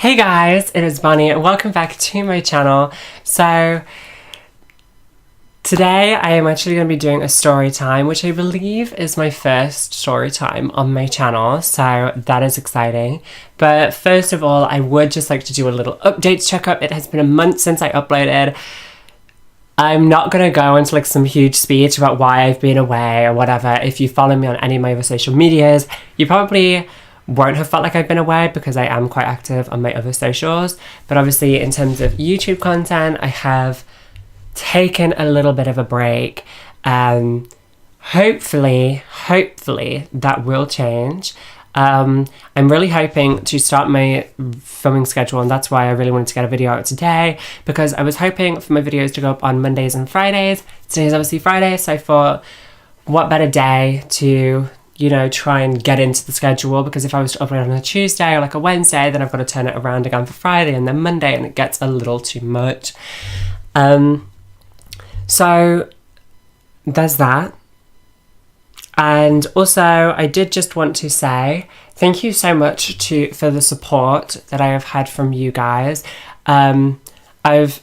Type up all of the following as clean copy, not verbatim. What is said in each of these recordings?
Hey guys, it is Bonnie and welcome back to my channel. So today I am actually going to be doing a story time, which I believe is my first story time on my channel, so that is exciting. But first of all, I would just like to do a little updates checkup. It has been a month since I uploaded. I'm not going to go into like some huge speech about why I've been away or whatever. If you follow me on any of my other social medias, you probably won't have felt like I've been away because I am quite active on my other socials. But obviously in terms of YouTube content, I have taken a little bit of a break. Hopefully that will change. I'm really hoping to start my filming schedule, and that's why I really wanted to get a video out today, because I was hoping for my videos to go up on Mondays and Fridays. Today is obviously Friday, so I thought, what better day to, you know, try and get into the schedule, because if I was to upload on a Tuesday or like a Wednesday, then I've got to turn it around again for Friday and then Monday, and it gets a little too much. So there's that. And also, I did just want to say thank you so much for the support that I have had from you guys. I've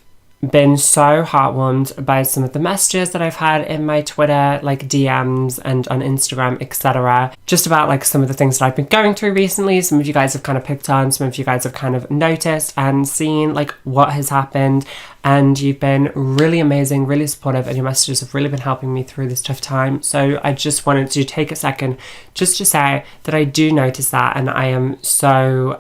been so heartwarmed by some of the messages that I've had in my Twitter, like DMs and on Instagram, etc. Just about like some of the things that I've been going through recently. Some of you guys have kind of picked on, some of you guys have kind of noticed and seen like what has happened. And you've been really amazing, really supportive, and your messages have really been helping me through this tough time. So I just wanted to take a second just to say that I do notice that, and I am so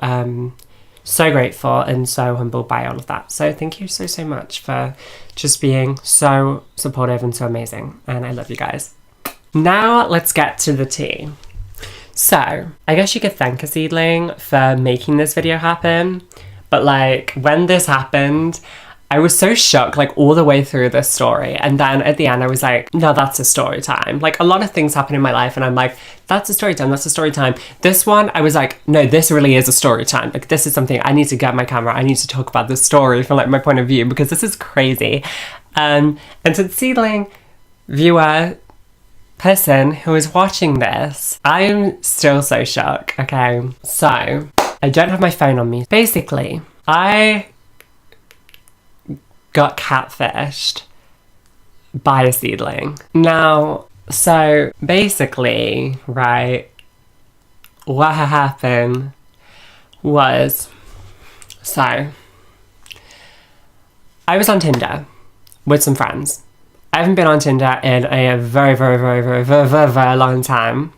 grateful and so humbled by all of that. So thank you so much for just being so supportive and so amazing, and I love you guys. Now let's get to the tea. So I guess you could thank a seedling for making this video happen, but like when this happened, I was so shocked, like all the way through this story. And then at the end, I was like, no, that's a story time. Like a lot of things happen in my life and I'm like, that's a story time, that's a story time. This one, I was like, no, this really is a story time. Like this is something I need to get my camera. I need to talk about this story from like my point of view, because this is crazy. And to the seedling viewer, person who is watching this, I'm still so shocked, okay? So I don't have my phone on me. Basically, I got catfished by a seedling. Now, so basically, right, what happened was, so I was on Tinder with some friends. I haven't been on Tinder in a very long time.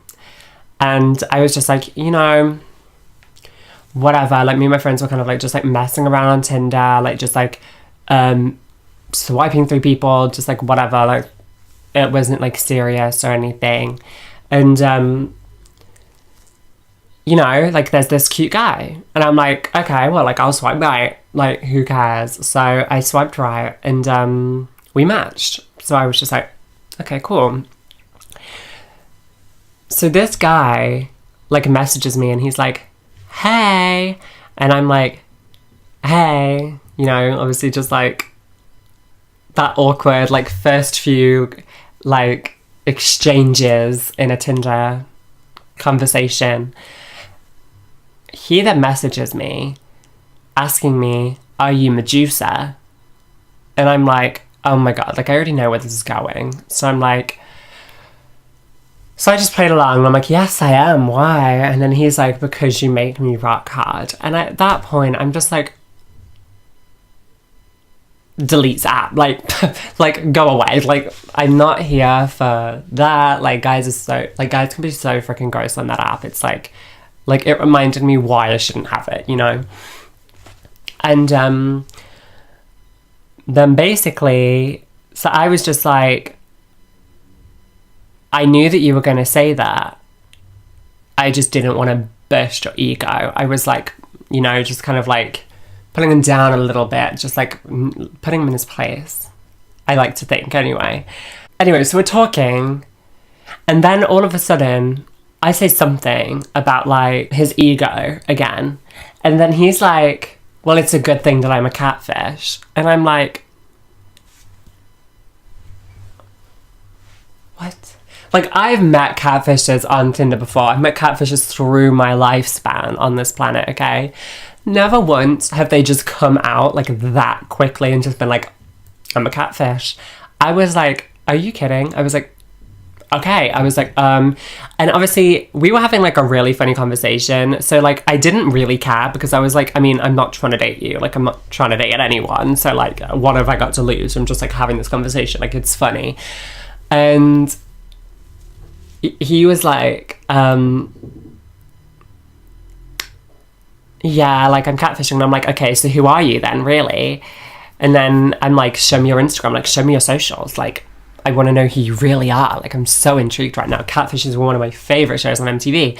And I was just like, you know, whatever, like me and my friends were kind of like just like messing around on Tinder, like just like swiping through people, just like whatever, like it wasn't like serious or anything. And you know, like there's this cute guy and I'm like, okay, well, like I'll swipe right, like who cares? So I swiped right and we matched. So I was just like, okay, cool. So this guy like messages me and he's like, hey, and I'm like, hey. You know, obviously just like that awkward, like first few like exchanges in a Tinder conversation. He then messages me asking me, are you Medusa? And I'm like, oh my God, like I already know where this is going. So I'm like, so I just played along and I'm like, yes, I am. Why? And then he's like, because you make me rock hard. And at that point, I'm just like, deletes app, like like go away, like I'm not here for that. Like guys can be so freaking gross on that app. It's like it reminded me why I shouldn't have it, you know. And then basically, so I was just like, I knew that you were going to say that, I just didn't want to burst your ego. I was like, you know, just kind of like putting him down a little bit, just like putting him in his place. I like to think anyway. Anyway, so we're talking, and then all of a sudden I say something about like his ego again. And then he's like, well, it's a good thing that I'm a catfish. And I'm like, what? Like, I've met catfishes on Tinder before. I've met catfishes through my lifespan on this planet, okay? Never once have they just come out like that quickly and just been like, I'm a catfish. I was like, are you kidding? I was like, okay. I was like, and obviously we were having like a really funny conversation. So like, I didn't really care because I was like, I mean, I'm not trying to date you. Like, I'm not trying to date anyone. So like, what have I got to lose from just like having this conversation? Like, it's funny. And he was like, yeah, like I'm catfishing. And I'm like, okay, so who are you then, really? And then I'm like, show me your Instagram, like show me your socials. Like, I want to know who you really are. Like, I'm so intrigued right now. Catfish is one of my favorite shows on MTV.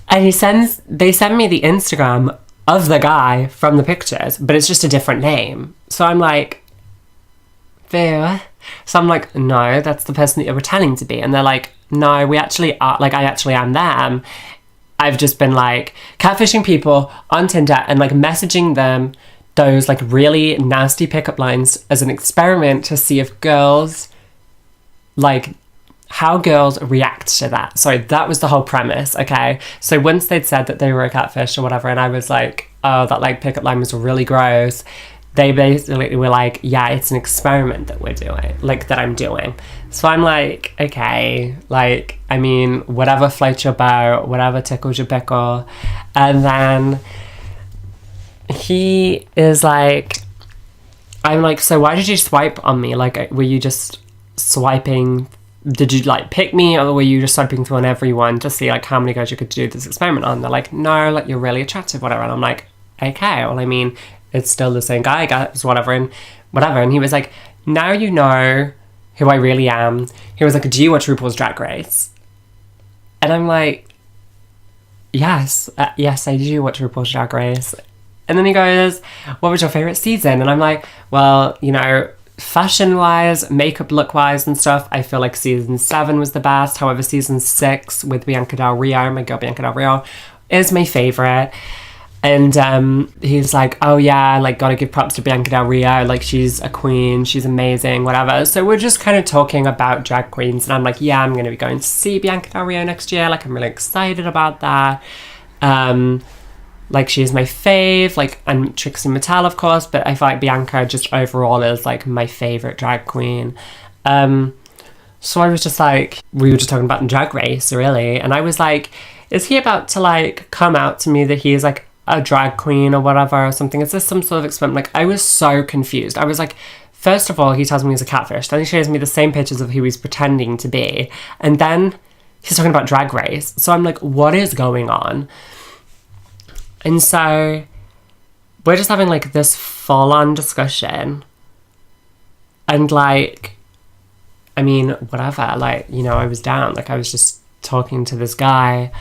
And they send me the Instagram of the guy from the pictures, but it's just a different name. So I'm like, Vera. So I'm like, no, that's the person that you're pretending to be. And they're like, no, we actually are, like, I actually am them. I've just been like catfishing people on Tinder and like messaging them those like really nasty pickup lines as an experiment to see if girls, like, how girls react to that. So that was the whole premise, okay? So once they'd said that they were a catfish or whatever, and I was like, oh, that like pickup line was really gross, they basically were like, yeah, it's an experiment that we're doing, like, that I'm doing. So I'm like, okay, like, I mean, whatever floats your boat, whatever tickles your pickle. And then he is like, I'm like, so why did you swipe on me? Like, were you just swiping? Did you like pick me, or were you just swiping through on everyone to see like how many guys you could do this experiment on? They're like, no, like, you're really attractive, whatever. And I'm like, okay, well, I mean, it's still the same guy, guys, whatever. And he was like, now you know who I really am. He was like, do you watch RuPaul's Drag Race? And I'm like, yes, I do watch RuPaul's Drag Race. And then he goes, what was your favourite season? And I'm like, well, you know, fashion-wise, makeup look-wise and stuff, I feel like season 7 was the best. However, season 6 with Bianca Del Rio, my girl Bianca Del Rio, is my favourite. And he's like, oh yeah, like, gotta give props to Bianca Del Rio, like, she's a queen, she's amazing, whatever. So we're just kind of talking about drag queens, and I'm like, yeah, I'm gonna be going to see Bianca Del Rio next year, like, I'm really excited about that. Like, she's my fave, like, and Trixie Mattel, of course, but I feel like Bianca just overall is, like, my favourite drag queen. So I was just like, we were just talking about the Drag Race, really, and I was like, is he about to, like, come out to me that he is, like, a drag queen or whatever or something? Is this some sort of experiment? Like, I was so confused. I was like, first of all, he tells me he's a catfish, then he shows me the same pictures of who he's pretending to be, and then he's talking about Drag Race. So I'm like, what is going on? And so we're just having like this full-on discussion, and like, I mean, whatever, like, you know, I was down, like, I was just talking to this guy.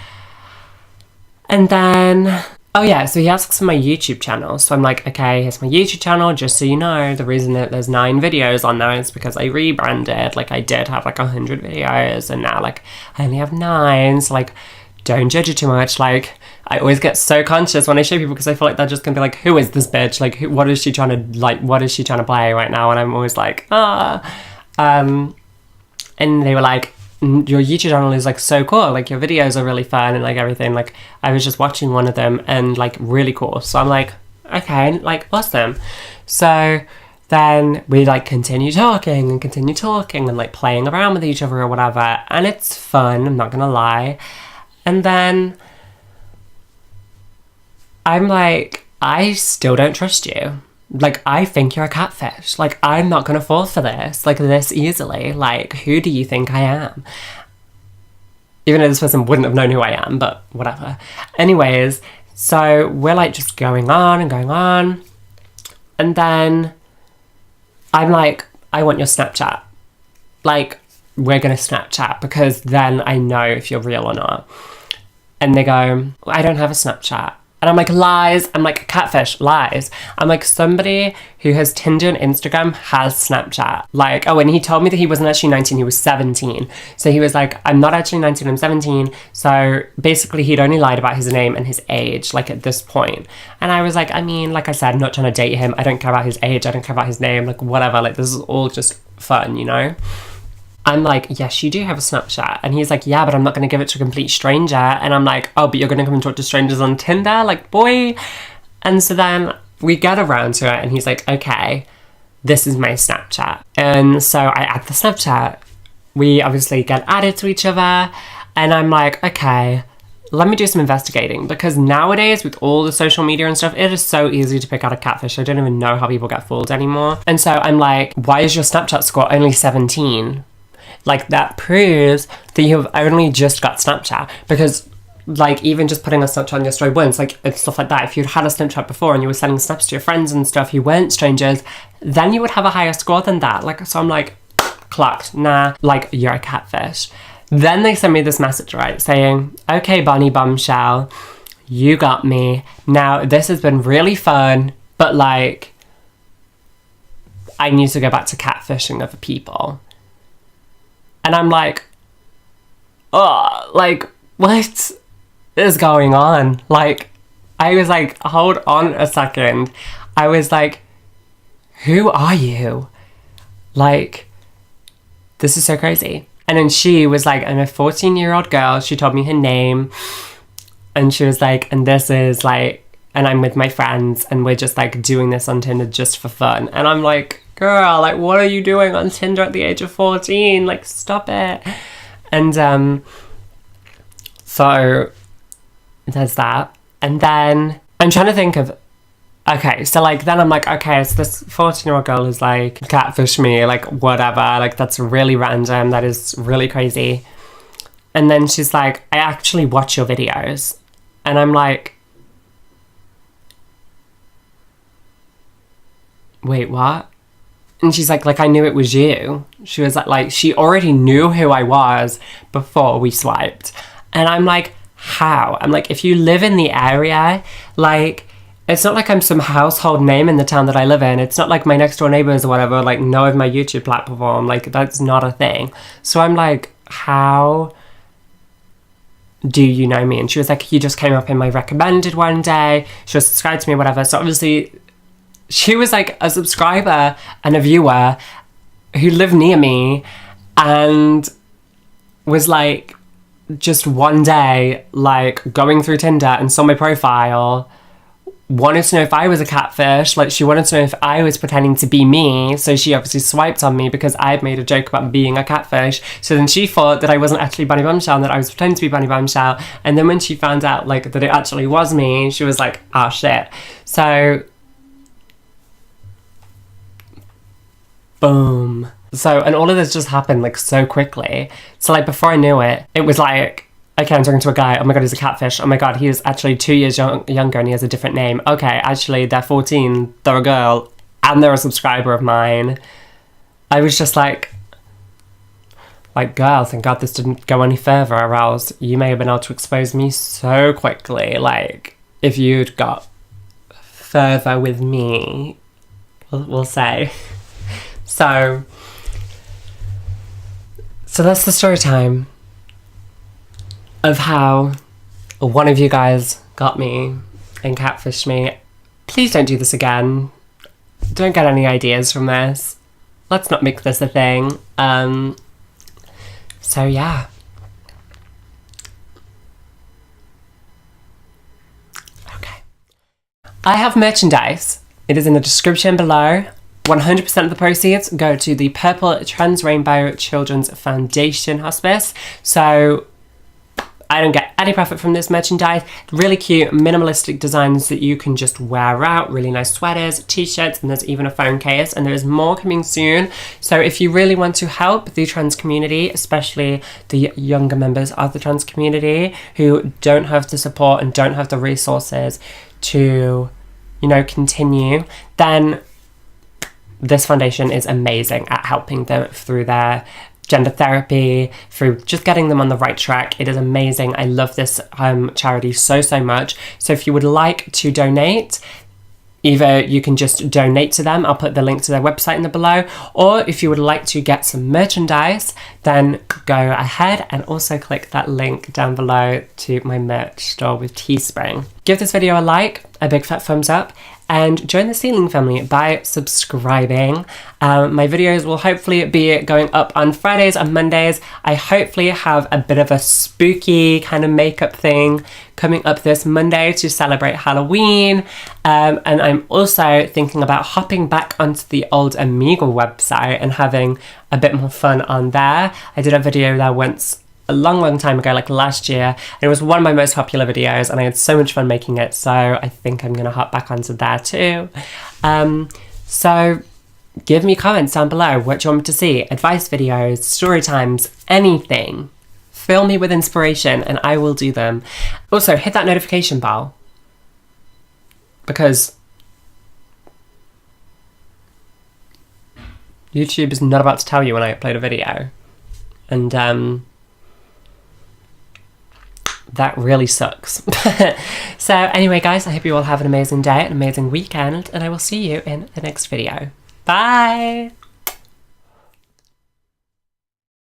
And then, oh yeah, so he asks for my YouTube channel. So I'm like, okay, here's my YouTube channel, just so you know, the reason that there's 9 videos on there is because I rebranded. Like, I did have like 100 videos, and now like I only have 9, so like, don't judge it too much. Like, I always get so conscious when I show people because I feel like they're just gonna be like, who is this bitch? Like, what is she trying to play right now? And I'm always like, and they were like, your YouTube channel is like so cool, like your videos are really fun and like everything. Like, I was just watching one of them and like really cool. So I'm like, okay, like, awesome. So then we like continue talking and like playing around with each other or whatever, and it's fun, I'm not gonna lie. And then I'm like, I still don't trust you. Like, I think you're a catfish. Like, I'm not gonna fall for this, like, this easily. Like, who do you think I am? Even though this person wouldn't have known who I am, but whatever. Anyways, so we're like just going on. And then I'm like, I want your Snapchat. Like, we're gonna Snapchat because then I know if you're real or not. And they go, I don't have a Snapchat. And I'm like, lies. I'm like, catfish, lies. I'm like, somebody who has Tinder and Instagram has Snapchat. Like, oh, and he told me that he wasn't actually 19, he was 17. So he was like, I'm not actually 19, I'm 17. So basically he'd only lied about his name and his age, like, at this point. And I was like, I mean, like I said, I'm not trying to date him. I don't care about his age. I don't care about his name. Like, whatever. Like, this is all just fun, you know? I'm like, yes, you do have a Snapchat. And he's like, yeah, but I'm not going to give it to a complete stranger. And I'm like, oh, but you're going to come and talk to strangers on Tinder? Like, boy. And so then we get around to it and he's like, okay, this is my Snapchat. And so I add the Snapchat. We obviously get added to each other. And I'm like, okay, let me do some investigating. Because nowadays, with all the social media and stuff, it is so easy to pick out a catfish. I don't even know how people get fooled anymore. And so I'm like, why is your Snapchat score only 17? Like, that proves that you've only just got Snapchat. Because, like, even just putting a Snapchat on your story once, like, it's stuff like that. If you'd had a Snapchat before and you were sending snaps to your friends and stuff who weren't strangers, then you would have a higher score than that. Like, so I'm like, clocked. Nah, like, you're a catfish. Then they send me this message, right, saying, okay, Bonnie Bombshell, you got me. Now, this has been really fun, but, like, I need to go back to catfishing other people. And I'm like, oh, like, what is going on? Like, I was like, hold on a second. I was like, who are you? Like, this is so crazy. And then she was like, I'm a 14-year-old girl. She told me her name. And she was like, and this is like, and I'm with my friends and we're just like doing this on Tinder just for fun. And I'm like, girl, like, what are you doing on Tinder at the age of 14? Like, stop it. And so there's that. And then I'm trying to think of, okay, so like then I'm like, okay, so this 14-year-old girl is like catfish me, like whatever, like that's really random, that is really crazy. And then she's like, I actually watch your videos. And I'm like, wait, what? And she's like, I knew it was you. She was like, she already knew who I was before we swiped. And I'm like, how? I'm like, if you live in the area, like, it's not like I'm some household name in the town that I live in. It's not like my next door neighbors or whatever, like, know of my YouTube platform. Like, that's not a thing. So I'm like, how do you know me? And she was like, you just came up in my recommended one day. She was subscribed to me, whatever. So obviously, she was like a subscriber and a viewer who lived near me and was like, just one day, like, going through Tinder and saw my profile, wanted to know if I was a catfish. Like, she wanted to know if I was pretending to be me. So she obviously swiped on me because I'd made a joke about being a catfish. So then she thought that I wasn't actually Bonnie Bombshell and that I was pretending to be Bonnie Bombshell. And then when she found out, like, that it actually was me, she was like, oh, shit. So, boom. So, and all of this just happened, like, so quickly. So, like, before I knew it, it was like, okay, I'm talking to a guy. Oh my God, he's a catfish. Oh my God, he is actually 2 years younger and he has a different name. Okay, actually, they're 14, they're a girl, and they're a subscriber of mine. I was just like, girl, thank God this didn't go any further, or else you may have been able to expose me so quickly. Like, if you'd got further with me, we'll say. So that's the story time of how one of you guys got me and catfished me. Please don't do this again. Don't get any ideas from this. Let's not make this a thing. So yeah. Okay. I have merchandise. It is in the description below. 100% of the proceeds go to the Purple Trans Rainbow Children's Foundation Hospice. So I don't get any profit from this merchandise. Really cute minimalistic designs that you can just wear out. Really nice sweaters, t-shirts, and there's even a phone case. And there is more coming soon. So if you really want to help the trans community, especially the younger members of the trans community who don't have the support and don't have the resources to, you know, continue, then this foundation is amazing at helping them through their gender therapy, through just getting them on the right track. It is amazing. I love this charity so much. So if you would like to donate, either you can just donate to them, I'll put the link to their website in the below, or if you would like to get some merchandise, then go ahead and also click that link down below to my merch store with Teespring. Give this video a like, a big fat thumbs up, and join the Ceiling family by subscribing. My videos will hopefully be going up on Fridays and Mondays. I hopefully have a bit of a spooky kind of makeup thing coming up this Monday to celebrate Halloween. And I'm also thinking about hopping back onto the old Omegle website and having a bit more fun on there. I did a video there once a long time ago, like last year, and it was one of my most popular videos and I had so much fun making it, so I think I'm gonna hop back onto there too. So give me comments down below what you want me to see, advice videos, story times, anything. Fill me with inspiration and I will do them. Also, hit that notification bell, because YouTube is not about to tell you when I upload a video. And that really sucks. So anyway, guys, I hope you all have an amazing day, an amazing weekend, and I will see you in the next video. Bye!